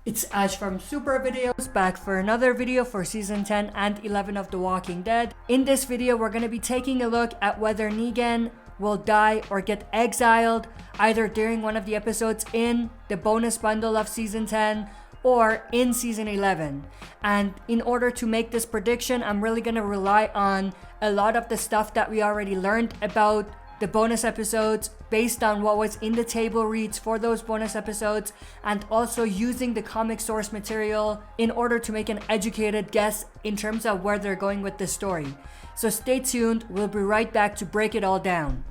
It's Ash from Super Videos, back for another video for Season 10 and 11 of The Walking Dead. In this video, we're going to be taking a look at whether Negan will die or get exiled, either during one of the episodes in the bonus bundle of Season 10 or in Season 11. And in order to make this prediction, I'm really going to rely on a lot of the stuff that we already learned about the bonus episodes based on what was in the table reads for those bonus episodes, and also using the comic source material in order to make an educated guess in terms of where they're going with this story. So stay tuned, we'll be right back to break it all down.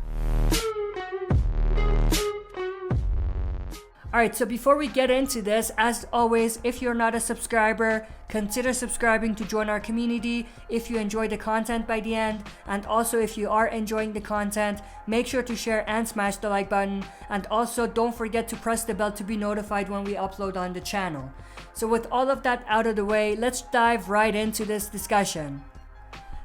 Alright, so before we get into this, as always, if you're not a subscriber, consider subscribing to join our community if you enjoy the content by the end. And also, if you are enjoying the content, make sure to share and smash the like button. And also, don't forget to press the bell to be notified when we upload on the channel. So with all of that out of the way, let's dive right into this discussion.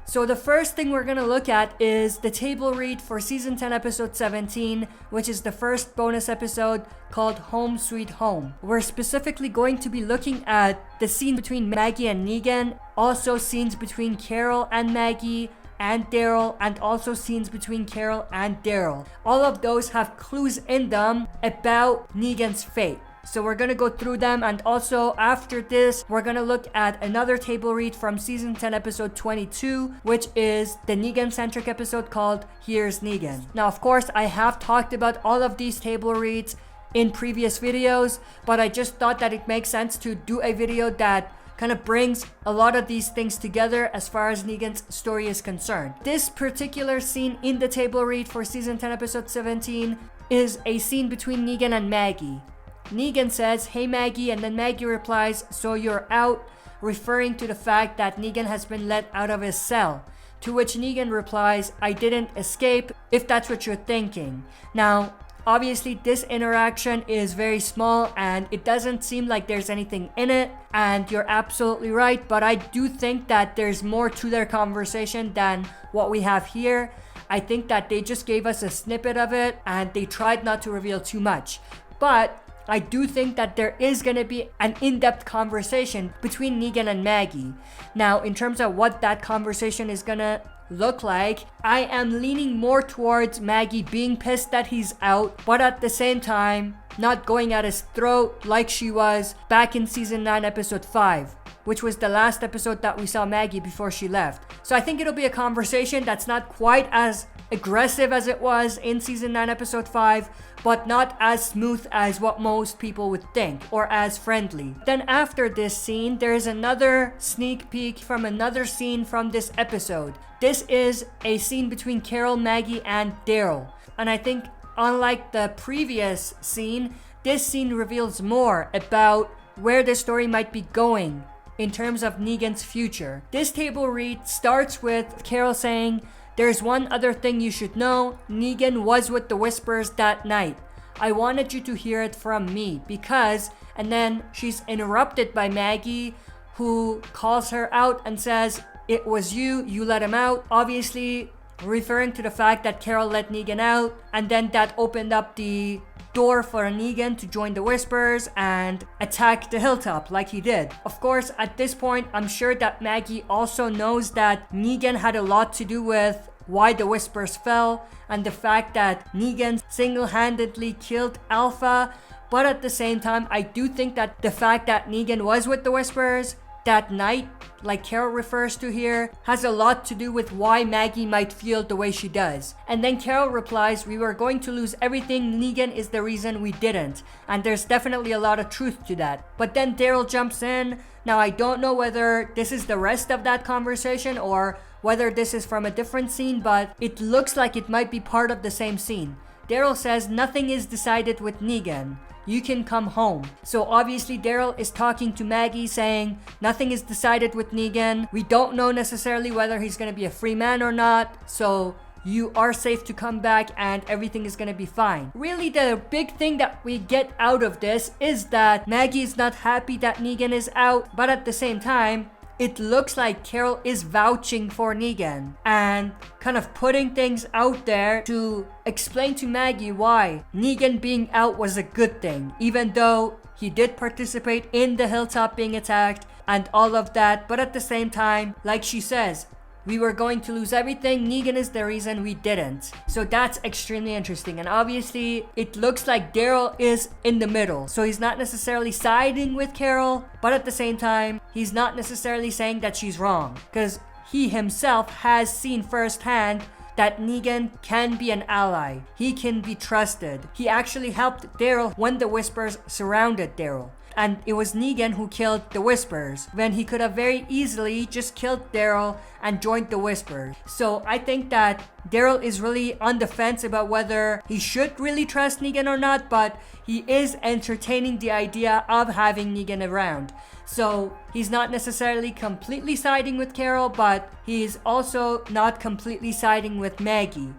So the first thing we're going to look at is the table read for Season 10 Episode 17, which is the first bonus episode called Home Sweet Home. We're specifically going to be looking at the scene between Maggie and Negan, also scenes between Carol and Maggie and Daryl, and also scenes between Carol and Daryl. All of those have clues in them about Negan's fate. So we're gonna go through them, and also after this we're gonna look at another table read from Season 10 Episode 22, which is the Negan centric episode called Here's Negan. Now of course I have talked about all of these table reads in previous videos, but I just thought that it makes sense to do a video that kind of brings a lot of these things together as far as Negan's story is concerned. This particular scene in the table read for Season 10 Episode 17 is a scene between Negan and Maggie. Negan says, "Hey Maggie," and then Maggie replies, "So you're out," referring to the fact that Negan has been let out of his cell. To which Negan replies, "I didn't escape, if that's what you're thinking." Now, obviously this interaction is very small and it doesn't seem like there's anything in it, and you're absolutely right, but I do think that there's more to their conversation than what we have here. I think that they just gave us a snippet of it and they tried not to reveal too much. But I do think that there is going to be an in-depth conversation between Negan and Maggie. Now, in terms of what that conversation is going to look like, I am leaning more towards Maggie being pissed that he's out, but at the same time, not going at his throat like she was back in Season 9, Episode 5, which was the last episode that we saw Maggie before she left. So I think it'll be a conversation that's not quite as aggressive as it was in Season 9, Episode 5, but not as smooth as what most people would think, or as friendly. Then after this scene, there is another sneak peek from another scene from this episode. This is a scene between Carol, Maggie, and Daryl. And I think, unlike the previous scene, this scene reveals more about where the story might be going in terms of Negan's future. This table read starts with Carol saying, "There's one other thing you should know. Negan was with the Whispers that night. I wanted you to hear it from me because," and then she's interrupted by Maggie, who calls her out and says, "It was you let him out." Obviously referring to the fact that Carol let Negan out, and then that opened up the door for Negan to join the Whispers and attack the hilltop like he did. Of course, at this point, I'm sure that Maggie also knows that Negan had a lot to do with why the Whispers fell and the fact that Negan single-handedly killed Alpha. But at the same time, I do think that the fact that Negan was with the Whispers that night, like Carol refers to here, has a lot to do with why Maggie might feel the way she does. And then Carol replies, "We were going to lose everything. Negan is the reason we didn't." And there's definitely a lot of truth to that. But then Daryl jumps in. Now I don't know whether this is the rest of that conversation or whether this is from a different scene, but it looks like it might be part of the same scene. Daryl says, "Nothing is decided with Negan. You can come home." So obviously Daryl is talking to Maggie saying, "Nothing is decided with Negan. We don't know necessarily whether he's going to be a free man or not. So you are safe to come back and everything is going to be fine." Really, the big thing that we get out of this is that Maggie is not happy that Negan is out, but at the same time, it looks like Carol is vouching for Negan and kind of putting things out there to explain to Maggie why Negan being out was a good thing, even though He did participate in the hilltop being attacked and all of that, but at the same time, like she says, we were going to lose everything. Negan is the reason we didn't. So that's extremely interesting. And obviously, it looks like Daryl is in the middle. So he's not necessarily siding with Carol, but at the same time, he's not necessarily saying that she's wrong. Because he himself has seen firsthand that Negan can be an ally. He can be trusted. He actually helped Daryl when the Whispers surrounded Daryl. And it was Negan who killed the Whispers, when he could have very easily just killed Daryl and joined the Whispers. So I think that Daryl is really on the fence about whether he should really trust Negan or not, but he is entertaining the idea of having Negan around. So he's not necessarily completely siding with Carol, but he's also not completely siding with Maggie.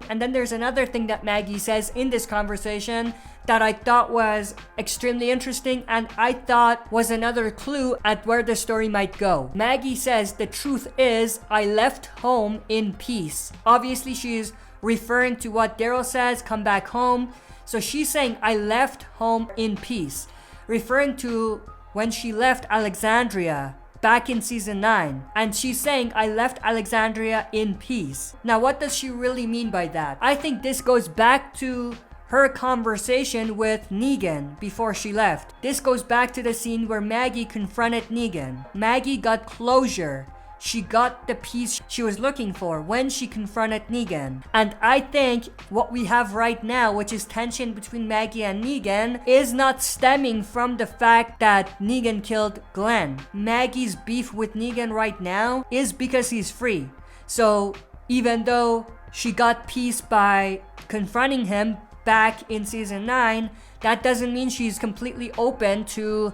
And then there's another thing that Maggie says in this conversation that I thought was extremely interesting and I thought was another clue at where the story might go. Maggie says, the truth is, I left home in peace. Obviously, she's referring to what Daryl says, come back home. So she's saying, I left home in peace, referring to when she left Alexandria back in season 9. And she's saying, I left Alexandria in peace. Now, what does she really mean by that? I think this goes back to her conversation with Negan before she left. This goes back to the scene where Maggie confronted Negan. Maggie got closure. She got the peace she was looking for when she confronted Negan. And I think what we have right now, which is tension between Maggie and Negan, is not stemming from the fact that Negan killed Glenn. Maggie's beef with Negan right now is because he's free. So even though she got peace by confronting him back in season 9, that doesn't mean she's completely open to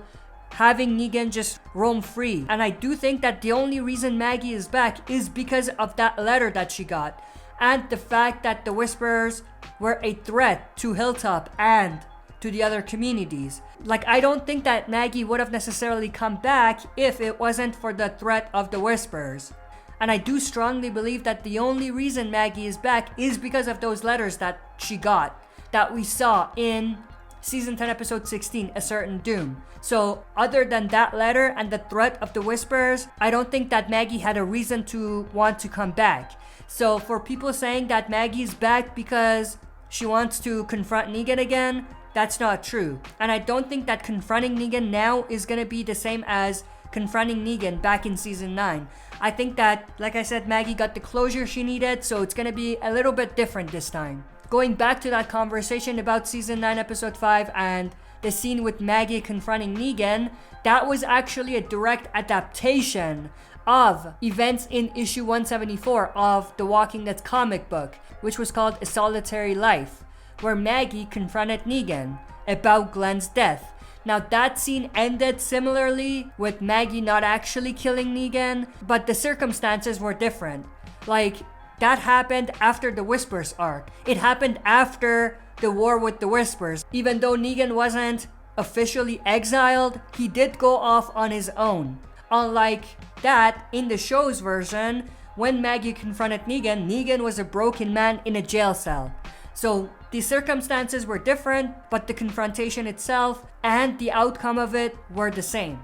having Negan just roam free. And I do think that the only reason Maggie is back is because of that letter that she got, and the fact that the Whisperers were a threat to Hilltop and to the other communities. Like, I don't think that Maggie would have necessarily come back if it wasn't for the threat of the Whisperers. And I do strongly believe that the only reason Maggie is back is because of those letters that she got, that we saw in Season 10, Episode 16, A Certain Doom. So, other than that letter and the threat of the Whisperers, I don't think that Maggie had a reason to want to come back. So, for people saying that Maggie's back because she wants to confront Negan again, that's not true. And I don't think that confronting Negan now is gonna be the same as confronting Negan back in Season 9. I think that, like I said, Maggie got the closure she needed, so it's gonna be a little bit different this time. Going back to that conversation about Season 9, Episode 5 and the scene with Maggie confronting Negan, that was actually a direct adaptation of events in issue 174 of the Walking Dead comic book, which was called A Solitary Life, where Maggie confronted Negan about Glenn's death. Now, that scene ended similarly, with Maggie not actually killing Negan, but the circumstances were different. Like, that happened after the Whispers arc. It happened after the war with the Whispers. Even though Negan wasn't officially exiled, he did go off on his own. Unlike that, in the show's version, when Maggie confronted Negan, Negan was a broken man in a jail cell. So the circumstances were different, but the confrontation itself and the outcome of it were the same.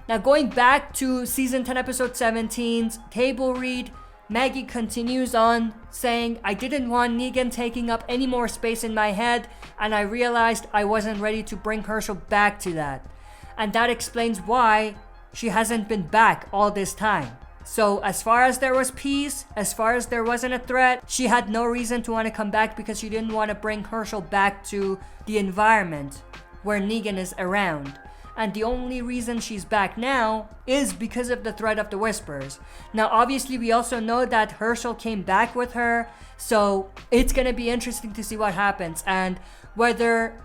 Now, going back to Season 10, Episode 17's table read, Maggie continues on saying, I didn't want Negan taking up any more space in my head, and I realized I wasn't ready to bring Herschel back to that. And that explains why she hasn't been back all this time. So as far as there was peace, as far as there wasn't a threat, she had no reason to want to come back because she didn't want to bring Herschel back to the environment where Negan is around. And the only reason she's back now is because of the threat of the Whispers. Now, obviously, we also know that Herschel came back with her, so it's gonna be interesting to see what happens and whether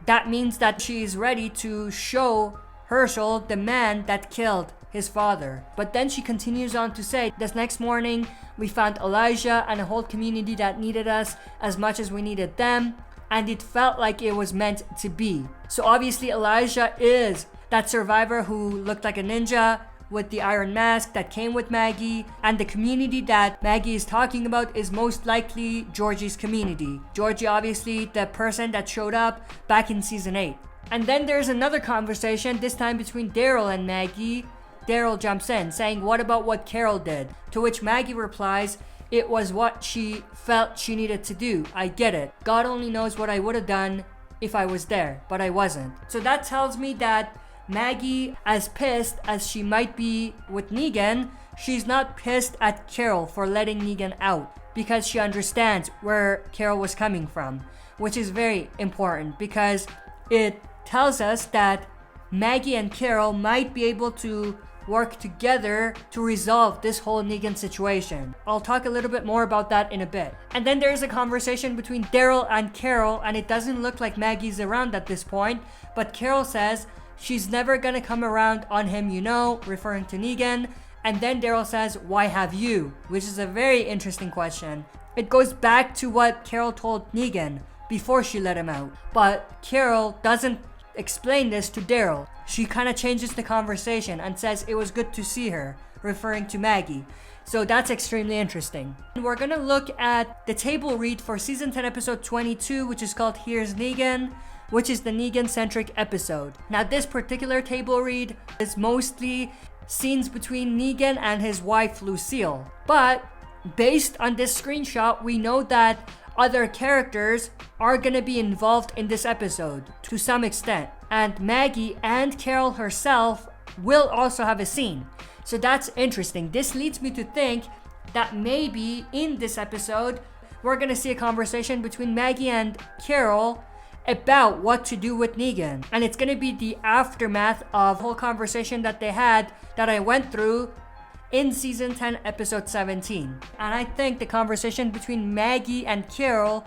that means that she is ready to show Herschel the man that killed his father. But then she continues on to say, this next morning, we found Elijah and a whole community that needed us as much as we needed them. And it felt like it was meant to be. So obviously Elijah is that survivor who looked like a ninja with the iron mask that came with Maggie, and the community that Maggie is talking about is most likely Georgie's community. Georgie, obviously the person that showed up back in season 8. And then there's another conversation, this time between Daryl and Maggie. Daryl jumps in, saying, "What about what Carol did?" To which Maggie replies, "It was what she felt she needed to do. I get it. God only knows what I would have done if I was there, but I wasn't." So that tells me that Maggie, as pissed as she might be with Negan, she's not pissed at Carol for letting Negan out, because she understands where Carol was coming from, which is very important because it tells us that Maggie and Carol might be able to work together to resolve this whole Negan situation. I'll talk a little bit more about that in a bit. And then there's a conversation between Daryl and Carol, and it doesn't look like Maggie's around at this point, but Carol says she's never gonna come around on him, you know, referring to Negan. And then Daryl says, "Why have you?" Which is a very interesting question. It goes back to what Carol told Negan before she let him out. But Carol doesn't explain this to Daryl. She kind of changes the conversation and says it was good to see her, referring to Maggie. So that's extremely interesting. And we're gonna look at the table read for season 10 episode 22, which is called Here's Negan, which is the Negan-centric episode. Now this particular table read is mostly scenes between Negan and his wife Lucille. But based on this screenshot, we know that other characters are gonna be involved in this episode to some extent. And Maggie and Carol herself will also have a scene. So that's interesting. This leads me to think that maybe in this episode, we're gonna see a conversation between Maggie and Carol about what to do with Negan. And it's gonna be the aftermath of the whole conversation that they had that I went through in season 10 episode 17. And I think the conversation between Maggie and Carol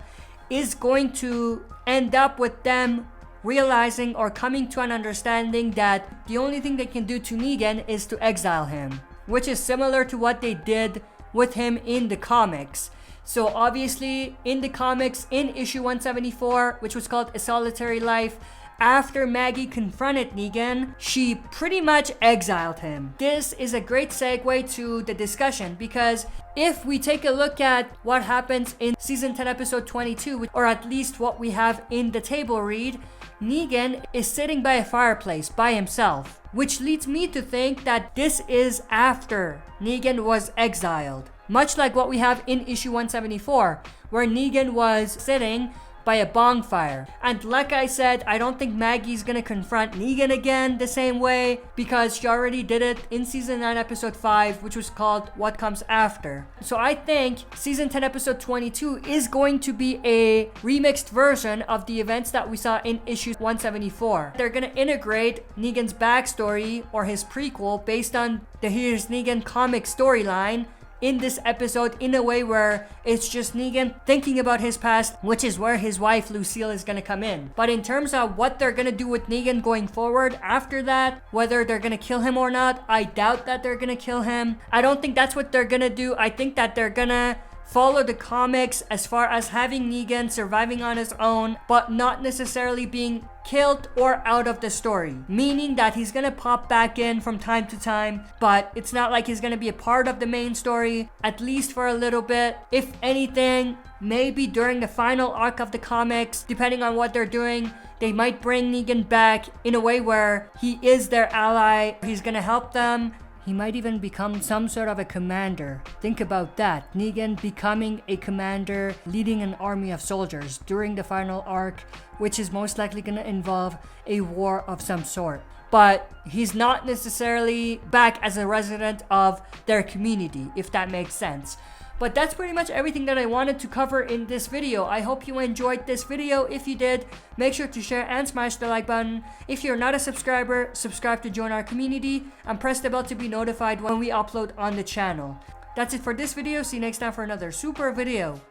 is going to end up with them realizing or coming to an understanding that the only thing they can do to Negan is to exile him, which is similar to what they did with him in the comics. So obviously in the comics, in issue 174, which was called A Solitary Life, after Maggie confronted Negan, she pretty much exiled him. This is a great segue to the discussion because if we take a look at what happens in season 10 episode 22, or at least what we have in the table read, Negan is sitting by a fireplace by himself, which leads me to think that this is after Negan was exiled. Much like what we have in issue 174, where Negan was sitting by a bonfire. And like I said, I don't think Maggie's gonna confront Negan again the same way because she already did it in season 9 episode 5, which was called What Comes After. So I think season 10 episode 22 is going to be a remixed version of the events that we saw in issue 174. They're gonna integrate Negan's backstory or his prequel based on the Here's Negan comic storyline in this episode in a way where it's just Negan thinking about his past, which is where his wife Lucille is gonna come in. But in terms of what they're gonna do with Negan going forward after that, whether they're gonna kill him or not, I doubt that they're gonna kill him. I don't think that's what they're gonna do. I think that they're gonna follow the comics as far as having Negan surviving on his own, but not necessarily being killed or out of the story. Meaning that he's gonna pop back in from time to time, but it's not like he's gonna be a part of the main story, at least for a little bit. If anything, maybe during the final arc of the comics, depending on what they're doing, they might bring Negan back in a way where he is their ally, he's gonna help them. He might even become some sort of a commander. Think about that. Negan becoming a commander, leading an army of soldiers during the final arc, which is most likely going to involve a war of some sort. But he's not necessarily back as a resident of their community, if that makes sense. But that's pretty much everything that I wanted to cover in this video. I hope you enjoyed this video. If you did, make sure to share and smash the like button. If you're not a subscriber, subscribe to join our community and press the bell to be notified when we upload on the channel. That's it for this video. See you next time for another super video.